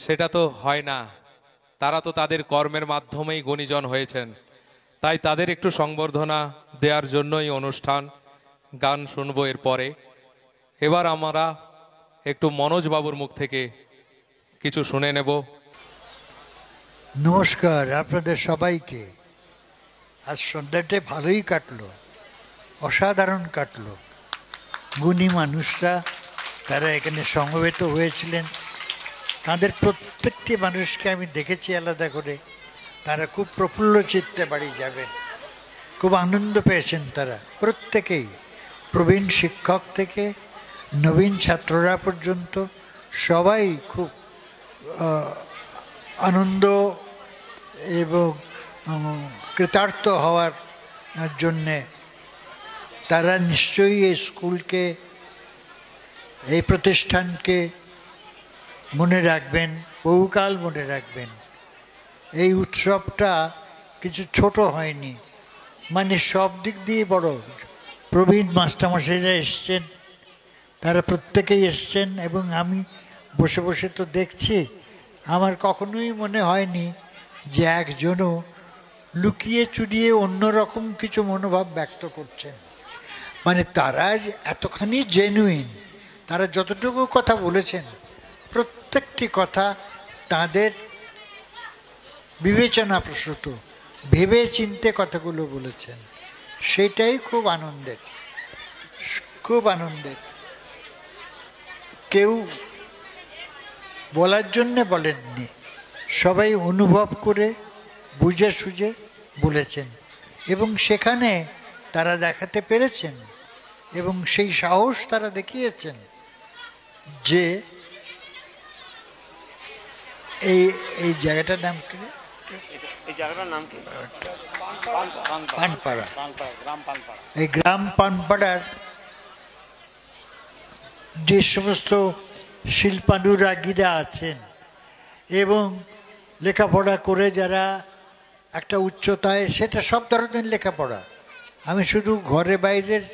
সেটা তো হয় না। তারা তো তাদের কর্মের মাধ্যমেই গুণীজন হয়েছেন, তাই তাদের একটু সংবর্ধনা দেওয়ার জন্যই অনুষ্ঠান। গান শুনবো এরপরে। এবার আমরা একটু মনোজ বাবুর মুখ থেকে কিছু শুনে নেব। নমস্কার আপনাদের সবাইকে। আজ সন্ধ্যাটা ভালোই কাটলো, অসাধারণ কাটলো। গুণী মানুষরা তারা এখানে সমবেত হয়েছিলেন। তাদের প্রত্যেকটি মানুষকে আমি দেখেছি আলাদা করে। তারা খুব প্রফুল্ল চিত্তে বাড়ি যাবেন, খুব আনন্দ পেয়েছেন তারা প্রত্যেকেই। প্রবীণ শিক্ষক থেকে নবীন ছাত্ররা পর্যন্ত সবাই খুব আনন্দ এবং কৃতার্থ হওয়ার জন্যে তারা নিশ্চয়ই এই স্কুলকে, এই প্রতিষ্ঠানকে মনে রাখবেন, বহুকাল মনে রাখবেন। এই উৎসবটা কিছু ছোট হয়নি, মানে সব দিক দিয়ে বড়। প্রবীণ মাস্টারমশাইরা এসছেন, তারা প্রত্যেকেই এসছেন, এবং আমি বসে বসে তো দেখছি, আমার কখনোই মনে হয়নি যে একজনও লুকিয়ে চুরিয়ে অন্যরকম কিছু মনোভাব ব্যক্ত করছেন। মানে তারা এতখানি জেনুইন, তারা যতটুকু কথা বলেছেন প্রত্যেকটি কথা তাদের বিবেচনাপ্রসূত, ভেবে চিনতে কথাগুলো বলেছেন। সেটাই খুব আনন্দের, খুব আনন্দের। কেউ বলার জন্যে বলেননি, সবাই অনুভব করে বুঝে সুঝে বলেছেন, এবং সেখানে তারা দেখাতে পেরেছেন এবং সেই সাহস তারা দেখিয়েছেন যে এই জায়গাটার নাম কি? পানপাড়া। এই গ্রাম পানপাড়ার যে সমস্ত শিল্পানুরাগীরা আছেন এবং লেখাপড়া করে যারা একটা উচ্চতায়, সেটা সব ধরনের লেখাপড়া, আমি শুধু ঘরে বাইরের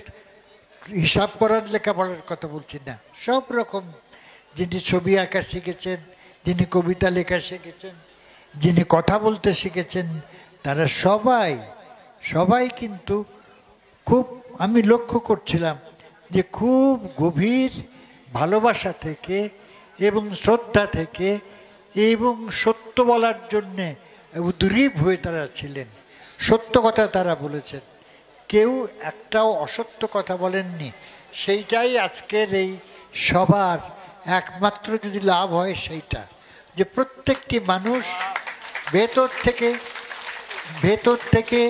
হিসাব করার লেখাপড়ার কথা বলছি না, সব রকম। যিনি ছবি আঁকা শিখেছেন, যিনি কবিতা লেখা শিখেছেন, যিনি কথা বলতে শিখেছেন, তারা সবাই কিন্তু খুব, আমি লক্ষ্য করছিলাম যে খুব গভীর ভালোবাসা থেকে এবং শ্রদ্ধা থেকে এবং সত্য বলার জন্যে উদ্গ্রীব হয়ে তারা ছিলেন। সত্য কথা তারা বলেছেন, কেউ একটাও অসত্য কথা বলেননি। সেইটাই আজকের এই সবার একমাত্র যদি লাভ হয় সেইটা, যে প্রত্যেকটি মানুষ ভেতর থেকে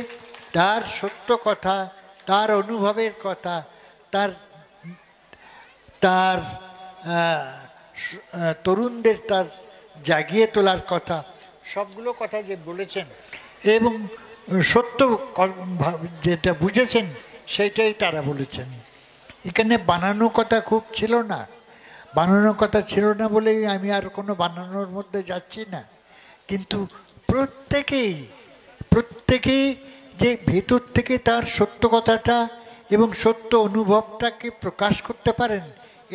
তার সত্য কথা, তার অনুভবের কথা, তার তরুণদের তার জাগিয়ে তোলার কথা, সবগুলো কথা যে বলেছেন এবং সত্য যেটা বুঝেছেন সেইটাই তারা বলেছেন। এখানে বানানো কথা খুব ছিল না, বানানো কথা ছিল না বলেই আমি আর কোনো বানানোর মধ্যে যাচ্ছি না। কিন্তু প্রত্যেকেই যে ভেতর থেকে তার সত্য কথাটা এবং সত্য অনুভবটাকে প্রকাশ করতে পারেন,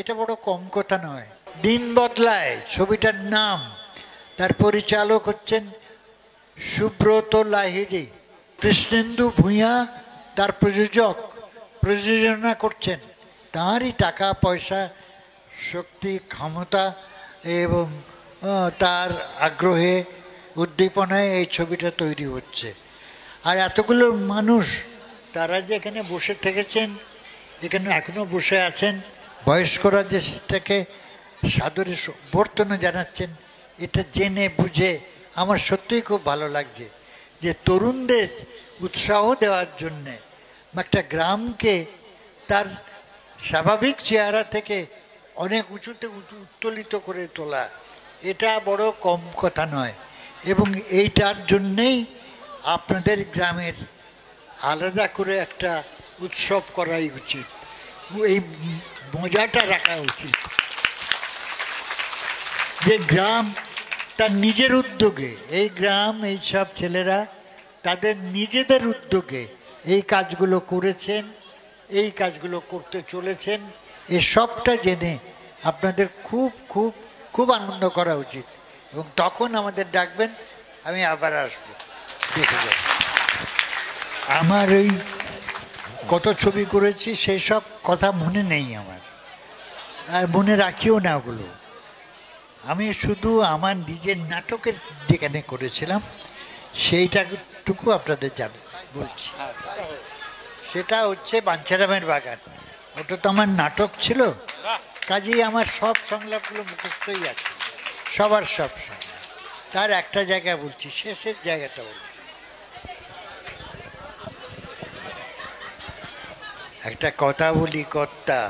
এটা বড় কম কথা নয়। দিন বদলায় ছবিটার নাম, তার পরিচালক হচ্ছেন সুব্রত লাহিড়ী, কৃষ্ণেন্দু ভূঁইয়া তার প্রযোজনা করছেন। তাঁরই টাকা পয়সা, শক্তি, ক্ষমতা এবং তার আগ্রহে, উদ্দীপনায় এই ছবিটা তৈরি হচ্ছে। আর এতগুলো মানুষ তারা যে এখানে বসে থেকেছেন, এখানে এখনও বসে আছেন, বয়স্করা যে সেটাকে সাদরে অভ্যর্থনা জানাচ্ছেন, এটা জেনে বুঝে আমার সত্যিই খুব ভালো লাগছে যে তরুণদের উৎসাহ দেওয়ার জন্যে একটা গ্রামকে তার স্বাভাবিক চেহারা থেকে অনেক উঁচুতে উত্তোলিত করে তোলা, এটা বড় কম কথা নয়। এবং এইটার জন্যেই আপনাদের গ্রামের আলাদা করে একটা উৎসব করাই উচিত, এই মজাটা রাখা উচিত যে গ্রাম তার নিজের উদ্যোগে, এই গ্রাম, এই সব ছেলেরা তাদের নিজেদের উদ্যোগে এই কাজগুলো করেছেন, এই কাজগুলো করতে চলেছেন। এ সবটা জেনে আপনাদের খুব খুব খুব আনন্দ করা উচিত। এবং তখন আমাদের ডাকবেন, আমি আবার আসবো, দেখে যাব। আমার ওই কত ছবি করেছি সেই সব কথা মনে নেই আমার, আর মনে রাখিও না ওগুলো। আমি শুধু আমার নিজের নাটকের যেখানে করেছিলাম সেইটাটুকু আপনাদের বলছি। সেটা হচ্ছে বাঞ্ছারামের বাগান। ওটা তো আমার নাটক ছিল, কাজেই আমার সব সংলাপগুলো মুখস্থই আছে, সবার সব সংলাপ। তার একটা জায়গা বলছি, শেষের জায়গাটা বলছি। একটা কথা বলি কর্তা,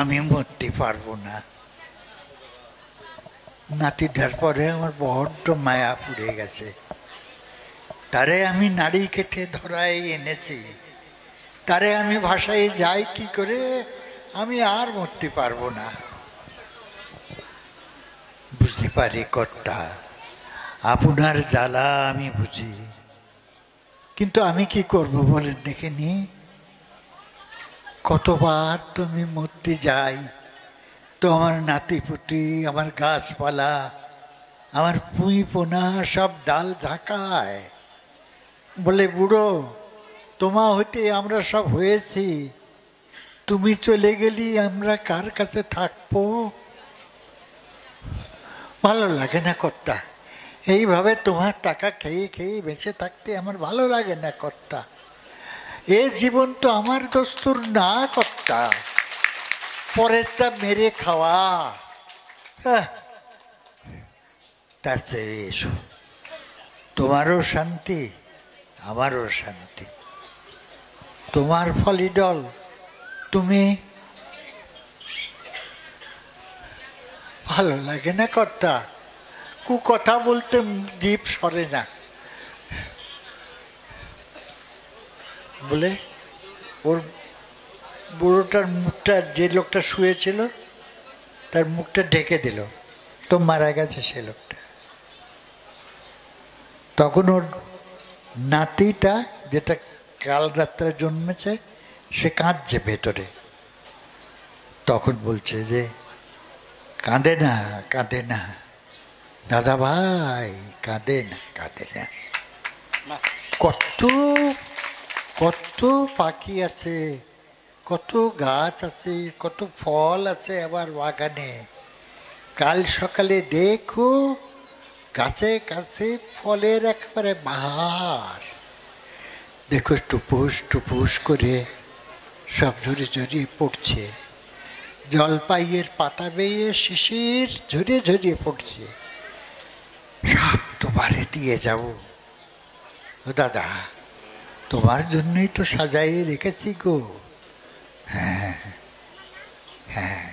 আমি মরতে পারবো না। নাতিটার পরে আমার বড্ড মায়া পুড়ে গেছে। তারে আমি নাড়ি কেটে ধরাই এনেছি, তারে আমি ভাষায় যাই কি করে, আমি আর মরতে পারবো না। বুঝতে পারি কর্তা, আপনার জ্বালা আমি বুঝি, কিন্তু আমি কি করব বলেন দেখেনি। কতবার তুমি মরতে যাই তো আমার নাতিপুতি, আমার গাছপালা, আমার পুঁই পোনা সব ডাল ঝাঁকায়, বলে বুড়ো তোমা হইতে আমরা সব হয়েছি, তুমি চলে গেলি আমরা কার কাছে থাকবো। ভালো লাগে না কর্তা, এইভাবে তোমার টাকা খেয়ে খেয়ে বেঁচে থাকতে আমার ভালো লাগে না কর্তা। এ জীবন তো আমার দস্তুর না কর্তা, পরেরটা মেরে খাওয়া। তার চেয়ে এসো, তোমারও শান্তি আমারও শান্তি। তোমার ফলিডল তুমি, ভালো লাগে না কর্তা, কথা বলতে জিভ সরে না। বলে ওর বুড়োটার মুখটা, যে লোকটা শুয়েছিল তার মুখটা ঢেকে দিল, তো মারা গেছে সে লোকটা। তখন ওর নাতিটা, যেটা কাল রাত্রে জন্মেছে, সে কাঁদছে ভেতরে। তখন বলছে যে কাঁদে না কাঁদে না দাদা ভাই, কাঁদে না কাঁদে না। কত কত পাখি আছে, কত গাছ আছে, কত ফল আছে আবার বাগানে। কাল সকালে দেখো গাছে গাছে ফলের একেবারে বাহার। দেখো টুপুস টুপুস করে সব ঝরে ঝরিয়ে পড়ছে, জলপাইয়ের পাতা বেয়ে শিশির ঝরিয়ে ঝরিয়ে পড়ছে। সব তোমারে দিয়ে যাব ও দাদা, তোমার জন্যই তো সাজাইয়ে রেখেছি গো। হ্যাঁ হ্যাঁ।